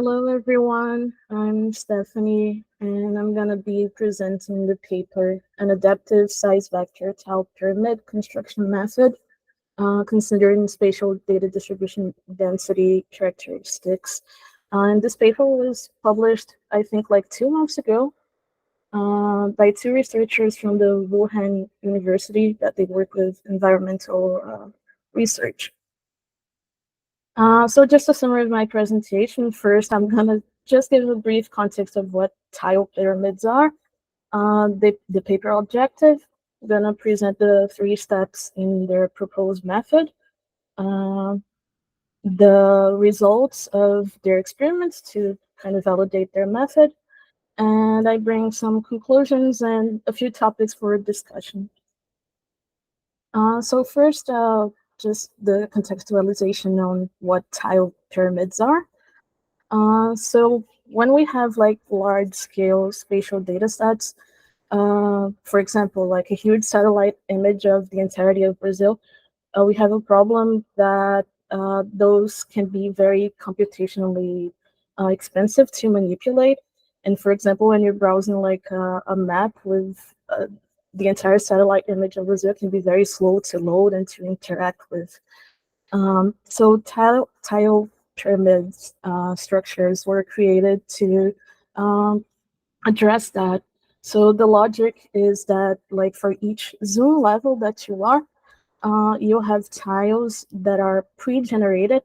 Hello, everyone. I'm Stephanie, and I'm going to be presenting the paper, An Adaptive Size Vector Tile Pyramid Construction Method, considering spatial data distribution density characteristics. And this paper was published, I think, like 2 months ago by two researchers from the Wuhan University that they work with environmental research. So just to summarize my presentation, first I'm gonna just give a brief context of what tile pyramids are. The paper objective, I'm gonna present the 3 steps in their proposed method, the results of their experiments to kind of validate their method, and I bring some conclusions and a few topics for discussion. So first, just the contextualization on what tile pyramids are. So when we have like large scale spatial data sets, for example, like a huge satellite image of the entirety of Brazil, we have a problem that those can be very computationally expensive to manipulate. And for example, when you're browsing like a map with the entire satellite image of Brazil, can be very slow to load and to interact with. So tile pyramids structures were created to address that. So the logic is that like for each zoom level that you are, you'll have tiles that are pre-generated.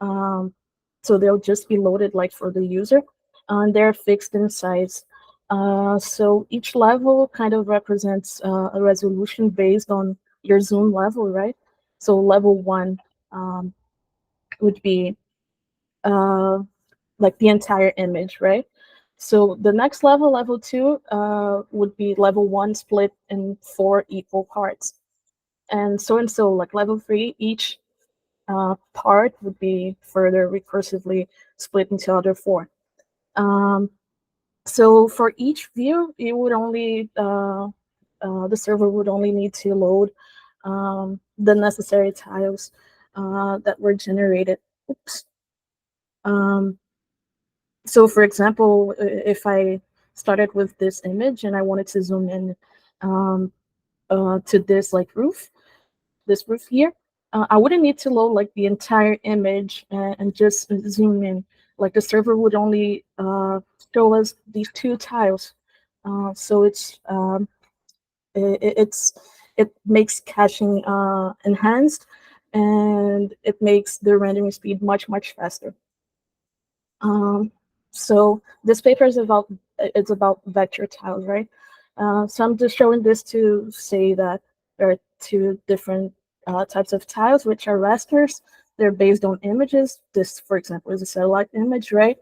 So they'll just be loaded like for the user, and they're fixed in size. So each level kind of represents a resolution based on your zoom level, right? So level 1 would be like the entire image, right? So the next level, level 2, would be level 1 split in 4 equal parts. And so, like level 3, each part would be further recursively split into other 4. So for each view, you would only, the server would only need to load the necessary tiles that were generated. Oops. So for example, if I started with this image and I wanted to zoom in to this like roof, this roof here, I wouldn't need to load like the entire image and just zoom in. Like the server would only show us these 2 tiles. So it makes caching enhanced, and it makes the rendering speed much faster. So this paper is about vector tiles, right? So I'm just showing this to say that there are 2 different types of tiles, which are rasters. They're based on images. This, for example, is a satellite image, right?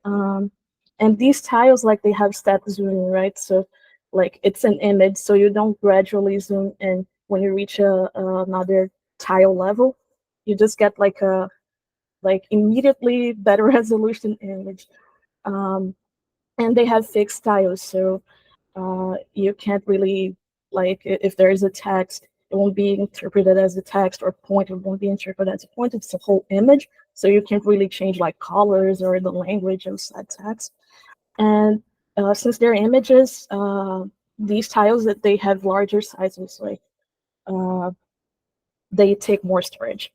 And these tiles, like, they have step zooming, right? So like it's an image, so you don't gradually zoom in when you reach another tile level. You just get like a immediately better resolution image. And they have fixed tiles, so you can't really, like, if there is a text, it won't be interpreted as a text, or point, it won't be interpreted as a point. It's a whole image, so you can't really change like colors or the language of that text. And since they're images, these tiles, that they have larger sizes, like they take more storage.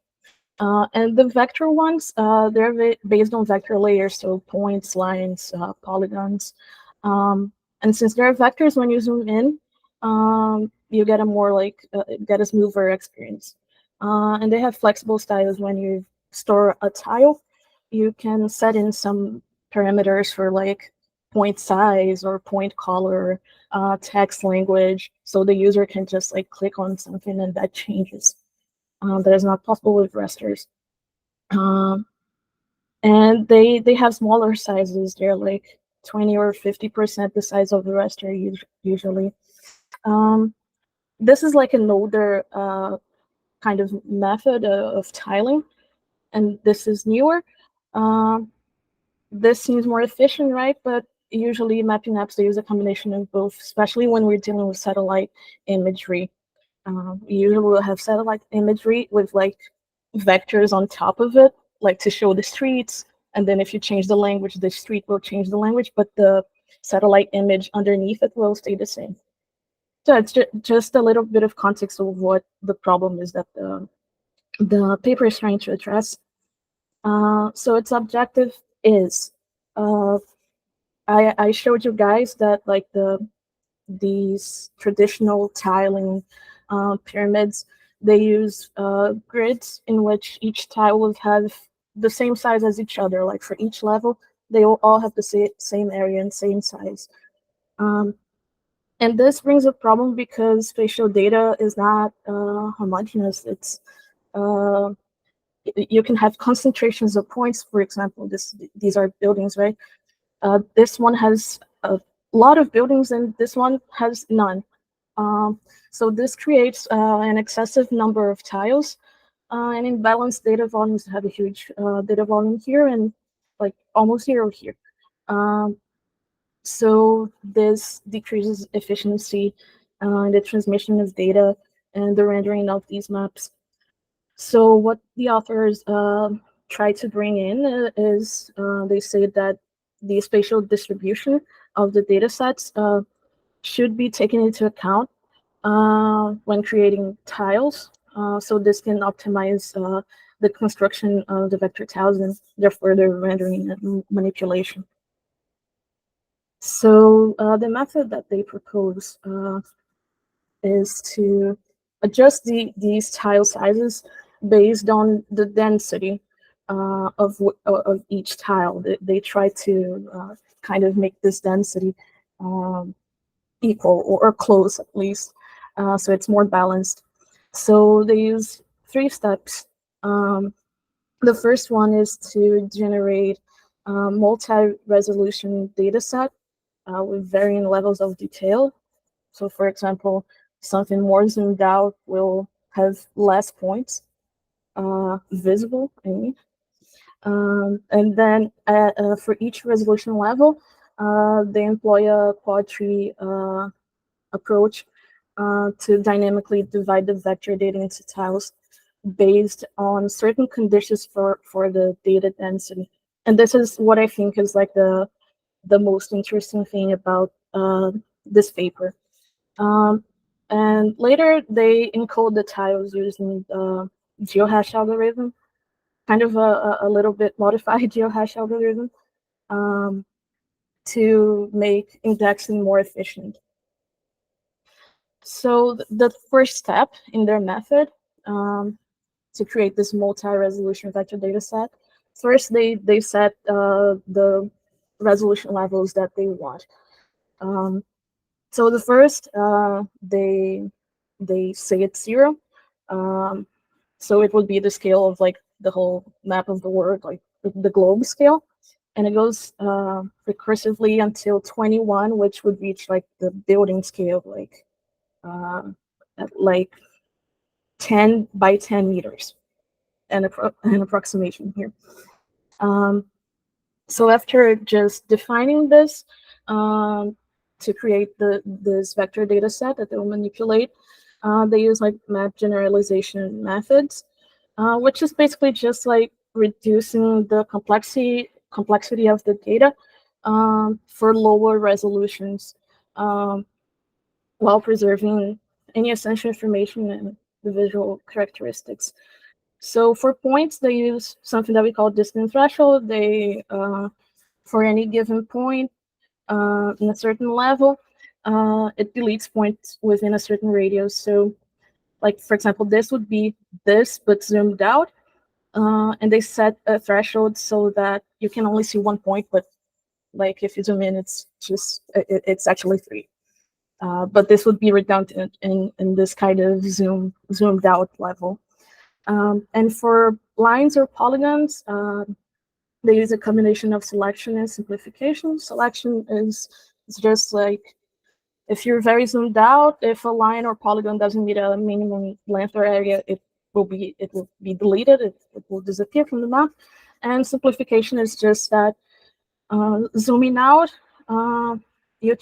And the vector ones, they're based on vector layers, so points, lines, polygons. And since there are vectors, when you zoom in, you get a more get a smoother experience. And they have flexible styles. When you store a tile, you can set in some parameters for like point size or point color, text language, so the user can just like click on something and that changes. That is not possible with rasters. And they have smaller sizes. They're like 20 or 50% the size of the raster usually. This is like an older kind of method of tiling, and this is newer. This seems more efficient, right? But usually mapping apps, they use a combination of both, especially when we're dealing with satellite imagery. We usually will have satellite imagery with like vectors on top of it, like to show the streets and then if you change the language, the street will change the language, but the satellite image underneath it will stay the same. So it's just a little bit of context of what the problem is that the paper is trying to address. So its objective is, I showed you guys that like these traditional tiling pyramids, they use grids in which each tile will have the same size as each other. Like for each level, they will all have the same area and same size. And this brings a problem because spatial data is not homogeneous. It's you can have concentrations of points. For example, these are buildings, right? This one has a lot of buildings and this one has none. So this creates an excessive number of tiles, and imbalanced data volumes have a huge data volume here and like almost zero here. So this decreases efficiency in the transmission of data and the rendering of these maps. So what the authors try to bring in is they say that the spatial distribution of the data sets should be taken into account when creating tiles. So this can optimize the construction of the vector tiles and their further rendering and manipulation. So the method that they propose is to adjust these tile sizes based on the density of each tile. They try to kind of make this density equal or close at least, so it's more balanced. So they use 3 steps. The first one is to generate a multi-resolution data set with varying levels of detail. So for example, something more zoomed out will have less points visible, I mean. And then for each resolution level, they employ a quadtree approach to dynamically divide the vector data into tiles based on certain conditions for the data density. And this is what I think is like the most interesting thing about this paper. And later they encode the tiles using the Geohash algorithm, kind of a little bit modified Geohash algorithm, to make indexing more efficient. So the first step in their method to create this multi-resolution vector data set, first they set the resolution levels that they want. So the first, they say it's 0. So it would be the scale of like the whole map of the world, like the globe scale. And it goes recursively until 21, which would reach like the building scale, like at like 10 by 10 meters, an approximation here. So after just defining this to create this vector data set that they will manipulate, they use like map generalization methods, which is basically just like reducing the complexity of the data for lower resolutions, while preserving any essential information and the visual characteristics. So for points, they use something that we call distance threshold. They for any given point in a certain level, it deletes points within a certain radius. So, like for example, this would be this, but zoomed out. And they set a threshold so that you can only see 1 point, but like if you zoom in, it's it's actually 3. But this would be redundant in this kind of zoomed out level. And for lines or polygons, they use a combination of selection and simplification. Selection is just like if you're very zoomed out, if a line or polygon doesn't meet a minimum length or area, it will be deleted. It will disappear from the map. And simplification is just that zooming out, you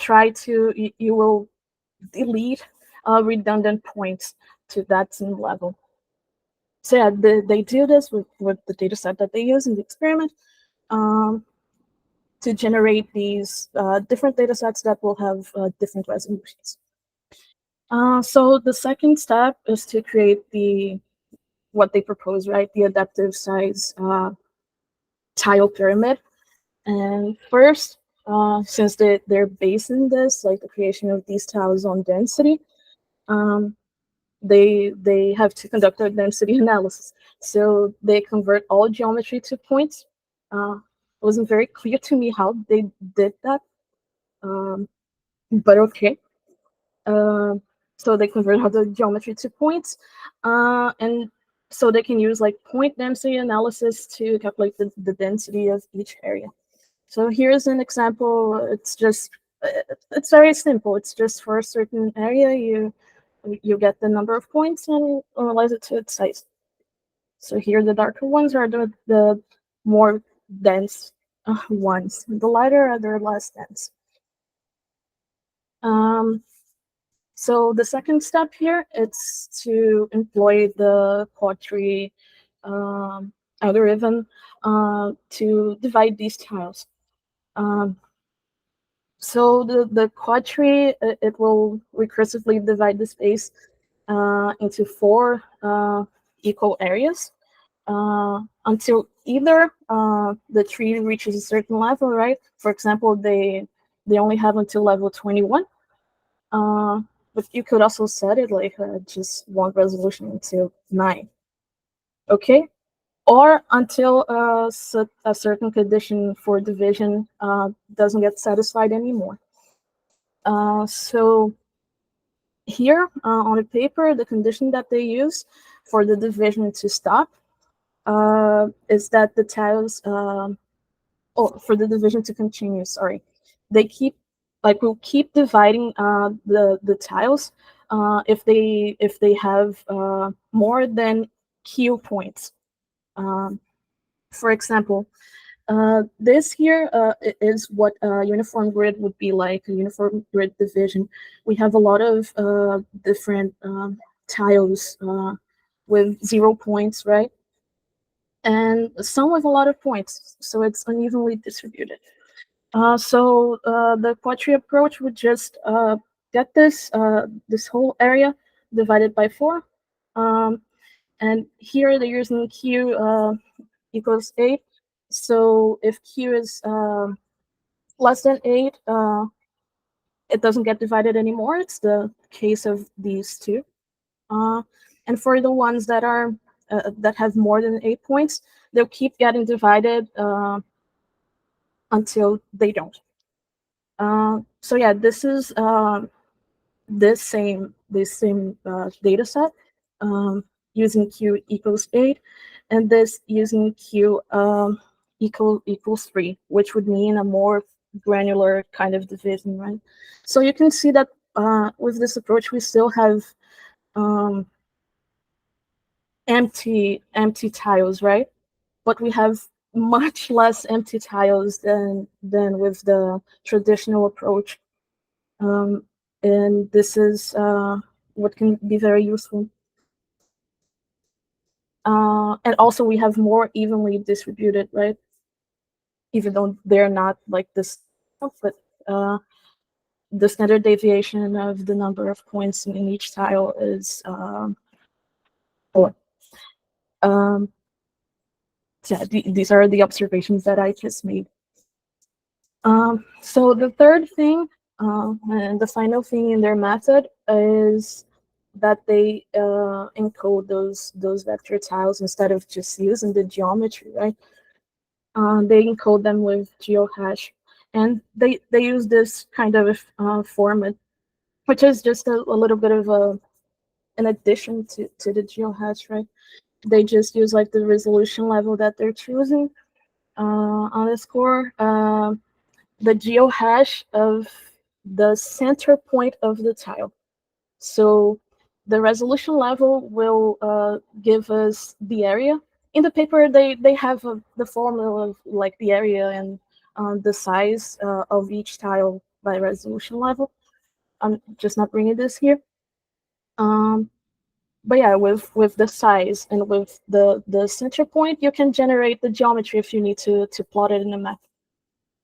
will delete redundant points to that zoom level. So yeah, they do this with the data set that they use in the experiment. to generate these different data sets that will have different resolutions. So the second step is to create what they propose, right? The adaptive size tile pyramid. And first, since they're basing this, like the creation of these tiles on density, um, they have to conduct a density analysis. So they convert all geometry to points. It wasn't very clear to me how they did that, but okay. Uh, so they convert all the geometry to points, and so they can use like point density analysis to calculate the density of each area. So here's an example. It's very simple. It's just for a certain area, you get the number of points and analyze it to its size. So here the darker ones are the more dense ones. The lighter are the less dense. So the second step here is to employ the quadtree algorithm to divide these tiles. Um, so the quadtree, it will recursively divide the space into four equal areas until either the tree reaches a certain level, right? For example, they only have until level 21. Uh, but you could also set it like just one resolution until 9. Okay? Or until a certain condition for division doesn't get satisfied anymore. So here on the paper, the condition that they use for the division to stop is that the tiles, for the division to continue, sorry, they keep, like, will keep dividing the tiles if they have more than Q points. For example, this here is what a uniform grid would be like, a uniform grid division. We have a lot of different tiles with 0 points, right? And some with a lot of points, so it's unevenly distributed. So the quadtree approach would just get this whole area divided by 4. And here they're using Q equals 8. So if Q is less than 8, it doesn't get divided anymore. It's the case of these two. And for the ones that are that have more than 8 points, they'll keep getting divided until they don't. So yeah, this is this same data set using Q equals 8, and this using Q equals 3, which would mean a more granular kind of division, right? So you can see that with this approach, we still have empty tiles, right? But we have much less empty tiles than with the traditional approach. And this is what can be very useful. And also we have more evenly distributed, right? Even though they're not like this, but the standard deviation of the number of points in each tile is 4. Yeah, these are the observations that I just made. So the third thing, and the final thing in their method is that they encode those vector tiles instead of just using the geometry, right? They encode them with Geohash, and they use this kind of format, which is just a little bit of an addition to the Geohash, right? They just use like the resolution level that they're choosing on the score. The geohash of the center point of the tile. So the resolution level will give us the area. In the paper, they have the formula of like the area and the size of each tile by resolution level. I'm just not bringing this here. But yeah, with the size and with the center point, you can generate the geometry if you need to plot it in a map.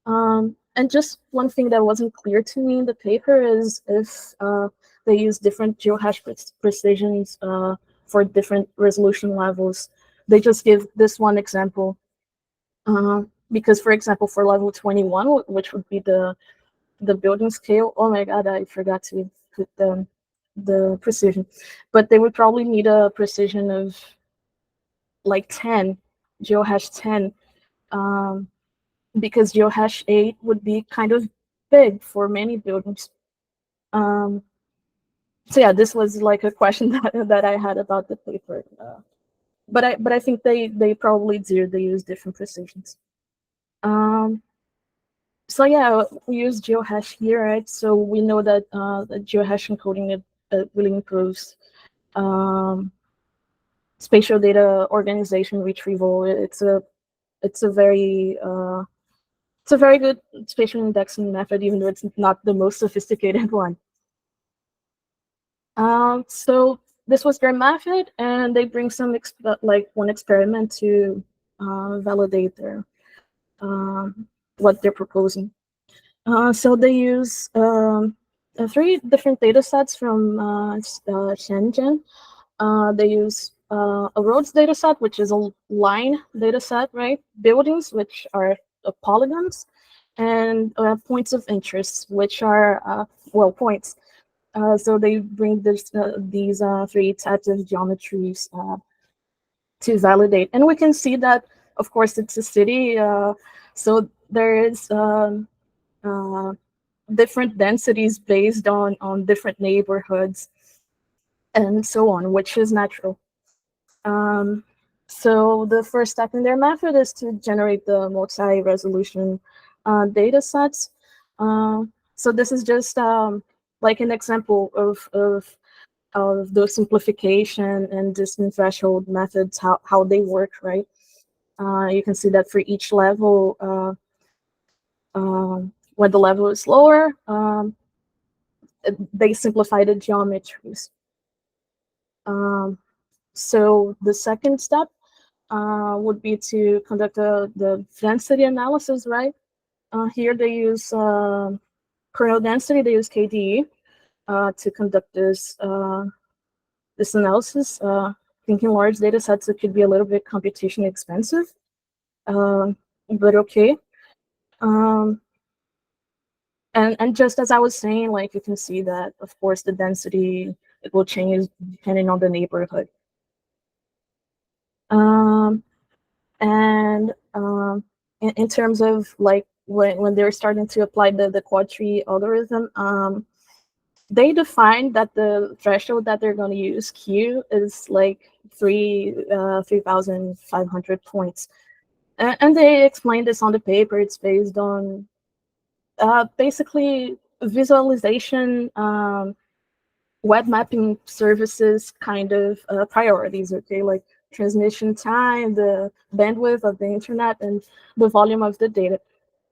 And just one thing that wasn't clear to me in the paper is if they use different geohash precisions for different resolution levels. They just give this one example because, for example, for level 21, which would be the building scale. Oh my God, I forgot to put the precision, but they would probably need a precision of like 10, geohash 10. Um, because Geohash 8 would be kind of big for many buildings. Um, so yeah, this was like a question that I had about the paper. But I think they probably do. They use different precisions. Um, so yeah, we use Geohash here, right? So we know that the Geohash encoding it really improves um, spatial data organization retrieval. It's a very it's a very good spatial indexing method, even though it's not the most sophisticated one. So this was their method, and they bring some like one experiment to validate their what they're proposing. So they use three different data sets from Shenzhen. They use a roads data set, which is a line data set, right? Buildings, which are polygons, and points of interest, which are well, points. So they bring these three types of geometries to validate, and we can see that, of course, it's a city. So there is uh, different densities based on different neighborhoods and so on, which is natural. Um, so the first step in their method is to generate the multi-resolution data sets. So this is just like an example of the simplification and distance threshold methods, how they work, right? You can see that for each level, when the level is lower, they simplify the geometries. So the second step would be to conduct the density analysis, right? Here they use kernel density, they use KDE to conduct this analysis. Thinking large data sets, it could be a little bit computation expensive, but okay. Um, and just as I was saying, like you can see that, of course, the density, it will change depending on the neighborhood. Um, and in terms of like when they're starting to apply the quad tree algorithm, they define that the threshold that they're going to use Q is like 3,500 points, and they explain this on the paper. It's based on basically visualization, web mapping services kind of priorities, okay, like transmission time, the bandwidth of the internet, and the volume of the data.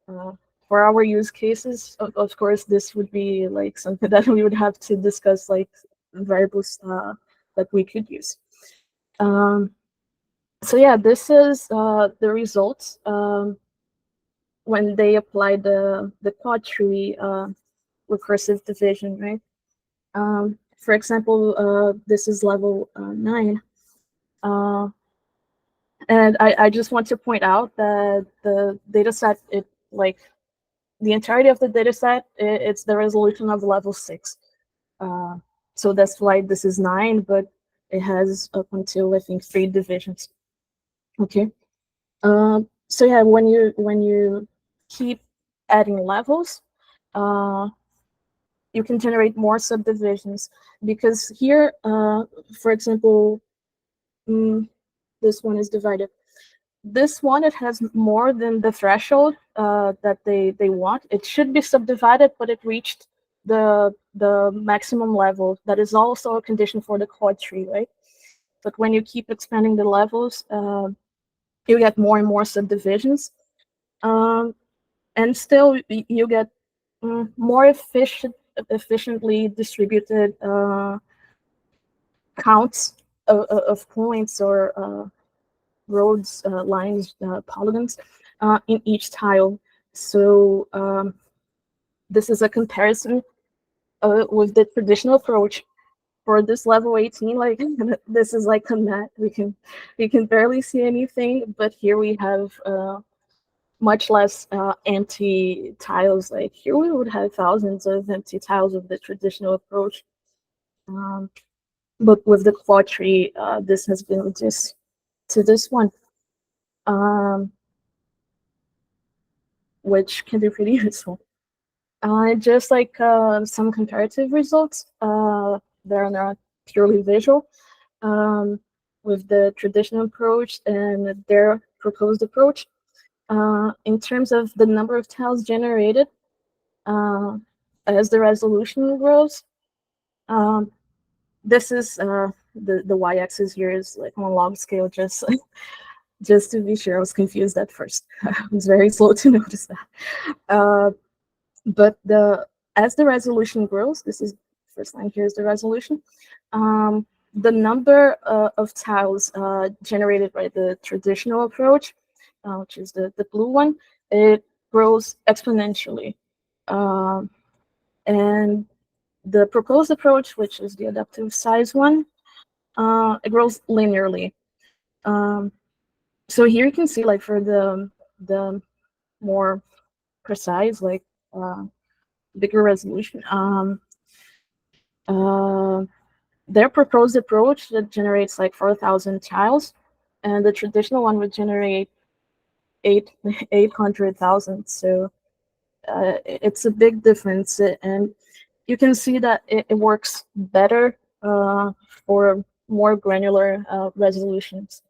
Uh, for our use cases, of course, this would be like something that we would have to discuss, like variables that we could use. So yeah, this is the results when they apply the quad tree recursive division, right? For example, this is level 9. And I just want to point out that the data set, it like the entirety of the data set, it's the resolution of level 6. So that's why this is 9, but it has up until, I think, 3 divisions. Okay. So yeah, when you keep adding levels, you can generate more subdivisions, because here, for example, this one is divided. This one, it has more than the threshold that they want. It should be subdivided, but it reached the maximum level. That is also a condition for the quad tree, right? But when you keep expanding the levels, you get more and more subdivisions, and still you get more efficiently distributed counts of points or roads, lines, polygons in each tile. So this is a comparison with the traditional approach. For this level 18, like this is like a net. We can barely see anything, but here we have much less empty tiles. Like here we would have thousands of empty tiles with the traditional approach. But with the quad tree, this has been reduced to this one, which can be pretty useful. Just like some comparative results, they're not purely visual, with the traditional approach and their proposed approach. In terms of the number of tiles generated, as the resolution grows, this is the y-axis here is like on a log scale, just just to be sure. I was confused at first. I was very slow to notice that. But as the resolution grows, this is first line here is the resolution. The number of tiles generated by the traditional approach, which is the blue one, it grows exponentially. And the proposed approach, which is the adaptive size one, it grows linearly. So here you can see, like, for the more precise, like bigger resolution, their proposed approach that generates like 4,000 tiles, and the traditional one would generate 800,000. So it's a big difference, and you can see that it works better for more granular resolutions.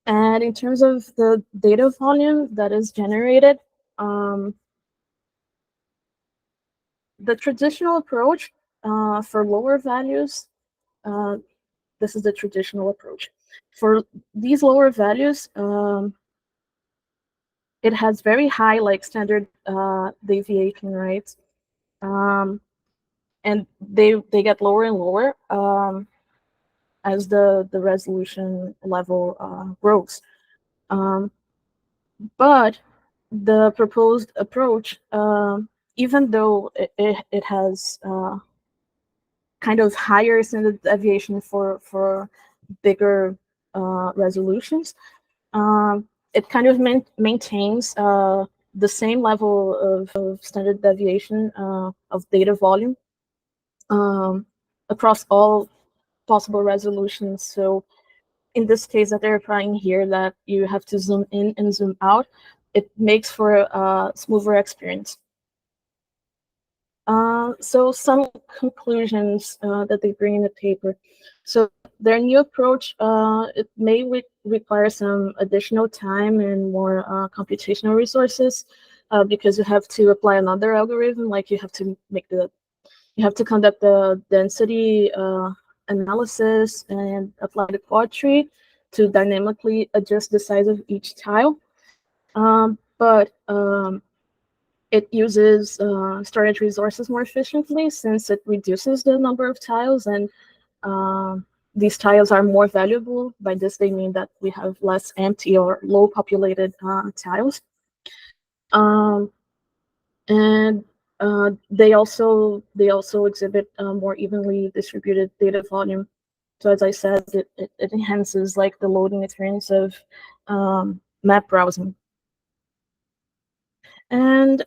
And in terms of the data volume that is generated, the traditional approach for lower values, this is the traditional approach. For these lower values, it has very high like standard deviation, right? And they get lower and lower as the resolution level grows. But the proposed approach, even though it has kind of higher standard deviation for bigger resolutions, it kind of maintains the same level of standard deviation of data volume across all possible resolutions. So in this case that they're applying here, that you have to zoom in and zoom out, it makes for a smoother experience. So some conclusions that they bring in the paper. So their new approach, it may require some additional time and more computational resources, because you have to apply another algorithm, like you have to conduct the density analysis and apply the quad tree to dynamically adjust the size of each tile. But it uses storage resources more efficiently, since it reduces the number of tiles, and these tiles are more valuable. By this, they mean that we have less empty or low populated tiles. And they also exhibit more evenly distributed data volume. So as I said, it enhances like the loading experience of map browsing. And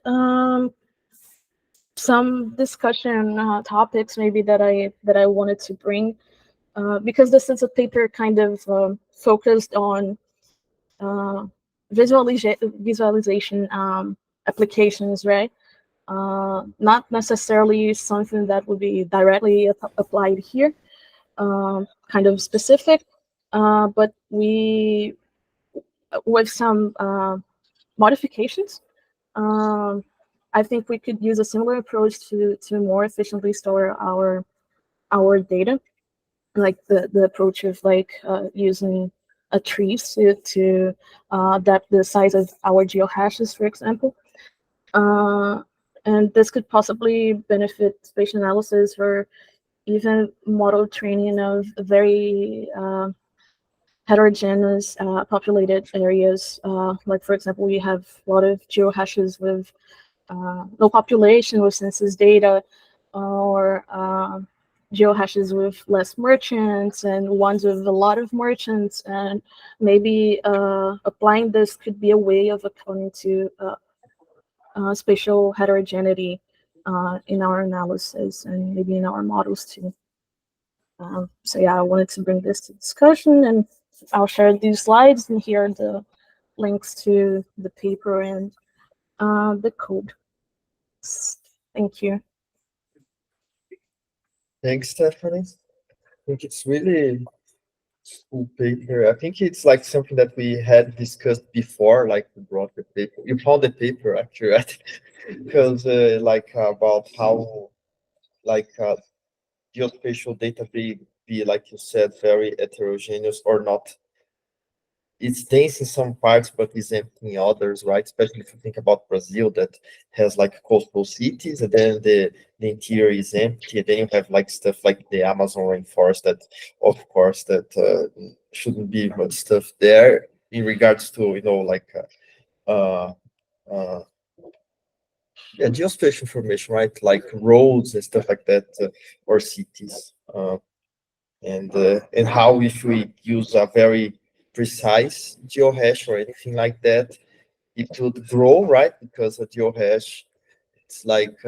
some discussion topics maybe that I wanted to bring, because this is a paper kind of focused on visualization applications, right? Not necessarily something that would be directly applied here, kind of specific, but we, with some modifications, I think we could use a similar approach to more efficiently store our data, like the approach of like using a tree to adapt the size of our geohashes, for example. And this could possibly benefit spatial analysis or even model training of very heterogeneous populated areas. Like for example, we have a lot of geohashes with no population with census data, or geohashes with less merchants and ones with a lot of merchants. And maybe applying this could be a way of accounting to spatial heterogeneity in our analysis and maybe in our models too. So yeah, I wanted to bring this to discussion, and I'll share these slides, and here are the links to the paper and the code. Thank you. Thanks, Stephanie. I think it's really cool paper. I think it's like something that we had discussed before, like we brought the paper. You found the paper actually, right? Because like about how like geospatial data be like you said very heterogeneous or not. It's dense in some parts, but is empty in others, right? Especially if you think about Brazil, that has like coastal cities, and then the interior is empty. And then you have like stuff like the Amazon rainforest that, of course, that shouldn't be much stuff there in regards to, like uh, uh, yeah, geospatial information, right? Like roads and stuff like that, or cities. And how if we use a very precise geohash or anything like that, it would grow, right? Because a geohash, it's like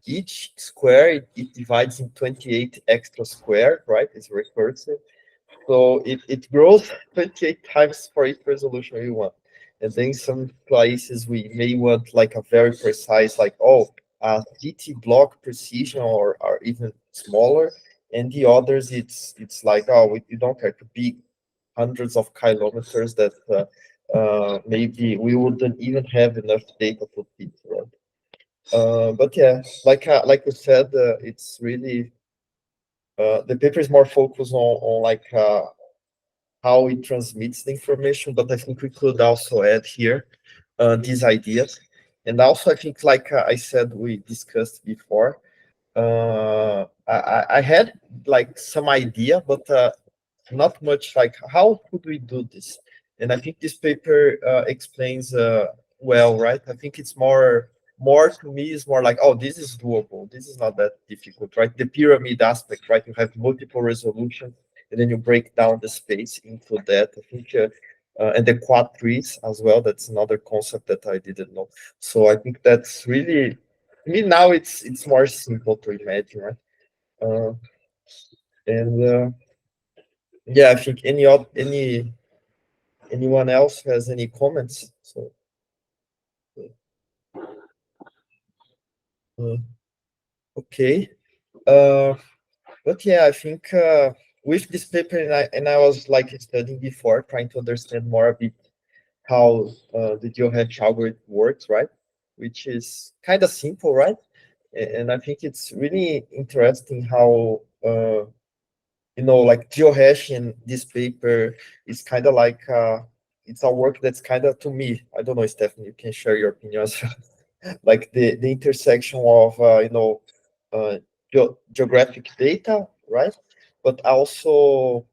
each square, it divides in 28 extra square, right? It's recursive. So it grows 28 times for each resolution you want. And then some places we may want like a very precise, like, oh, a DT block precision or even smaller. And the others, it's like, oh, we don't care to be hundreds of kilometers that maybe we wouldn't even have enough data to fit, right? But yeah, like you said, it's really the paper is more focused on like how it transmits the information, but I think we could also add here these ideas. And also, I think, like I said, we discussed before, I had like some idea, but not much like how could we do this. And I think this paper explains well, right? I think it's more to me is more like, oh, this is doable, this is not that difficult, right? The pyramid aspect, right? You have multiple resolution, and then you break down the space into that. I think and the quad trees as well, that's another concept that I didn't know. So I think that's really, I mean, now it's more simple to imagine, right? uh, and yeah, I think anyone else has any comments? So uh, okay, uh, but yeah, I think with this paper, and I was like studying before, trying to understand more a bit how the Geohash algorithm works, right? Which is kind of simple, right? And I think it's really interesting how like Geohash in this paper is kind of like it's a work that's kind of, to me, I don't know, Stephanie, you can share your opinions, like the intersection of uh, geographic data, right? But also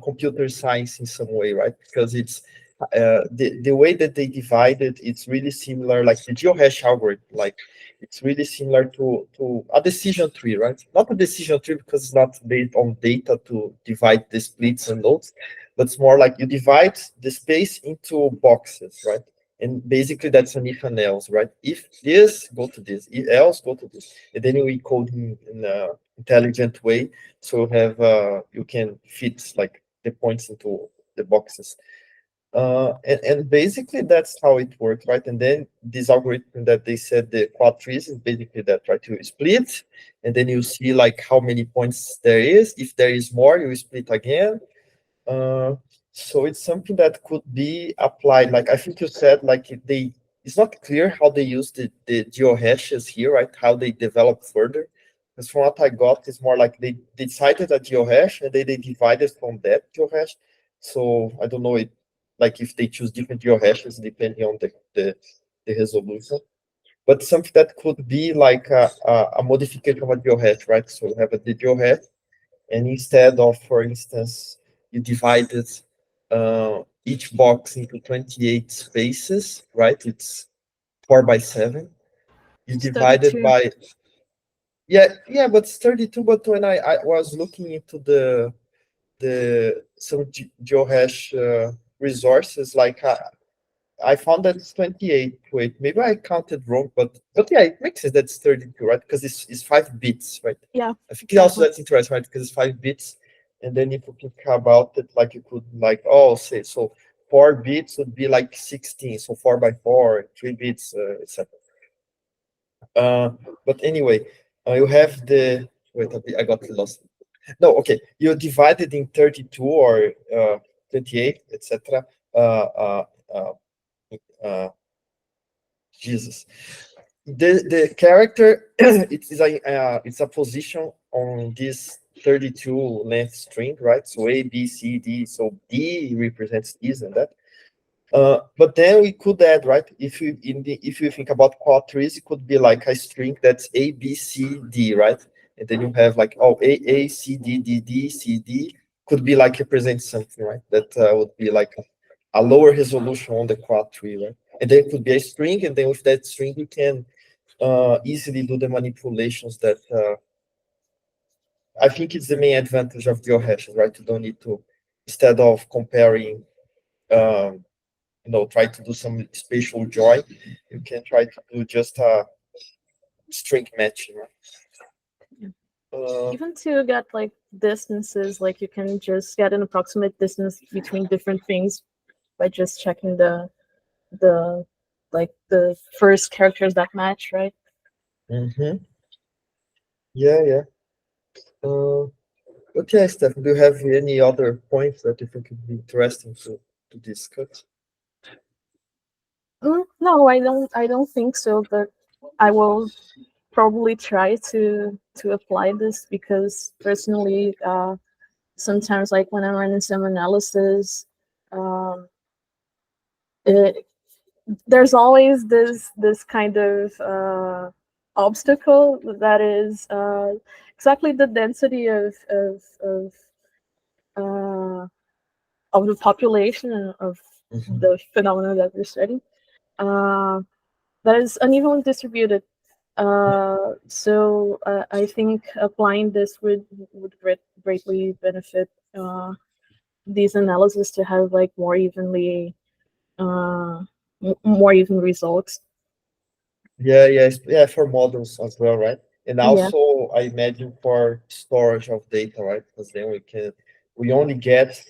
computer science in some way, right? Because it's the way that they divide it, it's really similar, like the geohash algorithm, like it's really similar to a decision tree, right? Not a decision tree because it's not based on data to divide the splits and nodes, but it's more like you divide the space into boxes, right? And basically that's an if and else, right? If this, go to this, if else, go to this. And then you encode in an intelligent way, so you can fit like the points into the boxes. And basically that's how it works, right? And then this algorithm that they said, the quad trees, is basically that, right? You split, and then you see like how many points there is. If there is more, you split again. uh, so it's something that could be applied. Like I think you said, like it's not clear how they use the geohashes here, right? How they develop further. Because from what I got, it's more like they decided a geohash and they divided from that geohash. So I don't know like if they choose different geohashes depending on the resolution. But something that could be like a modification of a geohash, right? So you have a the geohash, and instead of, for instance, you divide it each box into 28 spaces, right? It's 4 by 7. You It's divide it 32. by, yeah, but it's 32. But when I was looking into some Geohash resources, like I found that it's 28. Wait, maybe I counted wrong, but yeah, it makes sense that it's 32, right? Because it's 5 bits, right? Yeah, I think also exactly. that's interesting, right? Because it's 5 bits, and then if you think about it, like you could like, oh, say so 4 bits would be like 16, so 4 by 4, 3 bits, etc. Uh, but anyway, you have the wait, I got lost. No, okay, you divide it in 32 or 28, etc. Uh, uh, uh, uh, Jesus. The character it's a position on this 32 length string, right? So A, B, C, D. So D represents this and that. But then we could add, right? If you think about quad trees, it could be like a string that's A, B, C, D, right? And then you have like, oh, A, C, D, D, D, C, D could be like represent something, right? That would be like a lower resolution on the quad tree, right? And then it could be a string, and then with that string you can easily do the manipulations that I think it's the main advantage of GeoHashes, right? You don't need to, instead of comparing, um, try to do some spatial join, you can try to do just a string matching, right? Yeah. Uh, Even to get like distances, like you can just get an approximate distance between different things by just checking the like the first characters that match, right? mhm. Yeah, yeah. Uh, but yeah, Steph, do you have any other points that you think would be interesting to discuss? No, I don't think so, but I will probably try to apply this because personally, sometimes like when I'm running some analysis, um, it, there's always this kind of obstacle that is exactly the density uh, of the population and of Mhm. the phenomena that we're studying. Uh, that is unevenly distributed. So I think applying this would greatly benefit these analyses to have like uh, more even results. Yeah, yes, yeah, for models as well, right? And Yeah, also, I imagine for storage of data, right? Because then we only get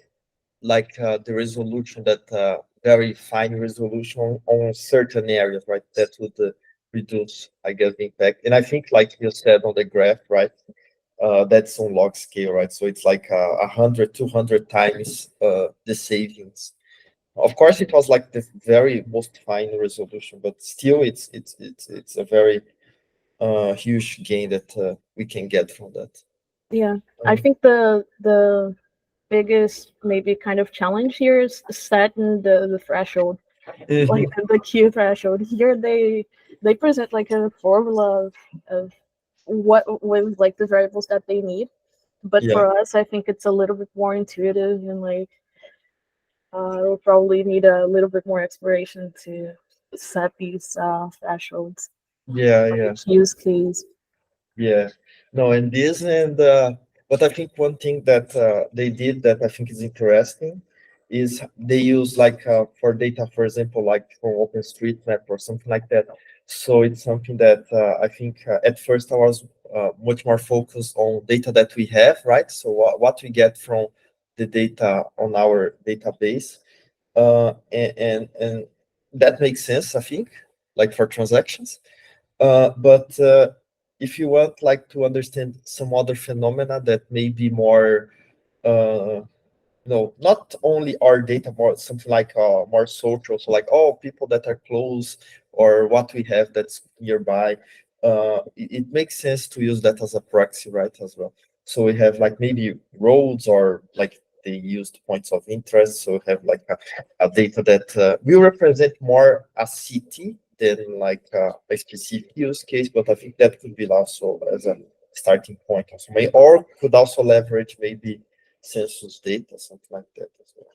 like the resolution that very fine resolution on certain areas, right? That would reduce, I guess, the impact. And I think, like you said on the graph, right? That's on log scale, right? So it's like 100, 200 times the savings. Of course, it was like the very most fine resolution, but still, it's a very huge gain that we can get from that. yeah. I Uh, think the biggest maybe kind of challenge here is setting the threshold, like mhm. the Q threshold. Here they present like a formula of what with like the variables that they need. But Yeah, for us, I think it's a little bit more intuitive and like we'll probably need a little bit more exploration to set these thresholds yeah, for yeah. each use case. Yeah, no, and this and but I think one thing that they did that I think is interesting is they use like for data, for example, like from OpenStreetMap or something like that. So it's something that I think at first I was much more focused on data that we have, right? So what we get from the data on our database, and that makes sense, I think, like for transactions. But if you want like to understand some other phenomena that may be more uh, not only our data, more something like more social, so like oh people that are close or what we have that's nearby, it makes sense to use that as a proxy, right, as well. So we have like maybe roads or like they used points of interest, so we have like a data that will represent more a city than like a specific use case, but I think that could be also as a starting point also, or could also leverage maybe census data, something like that as well.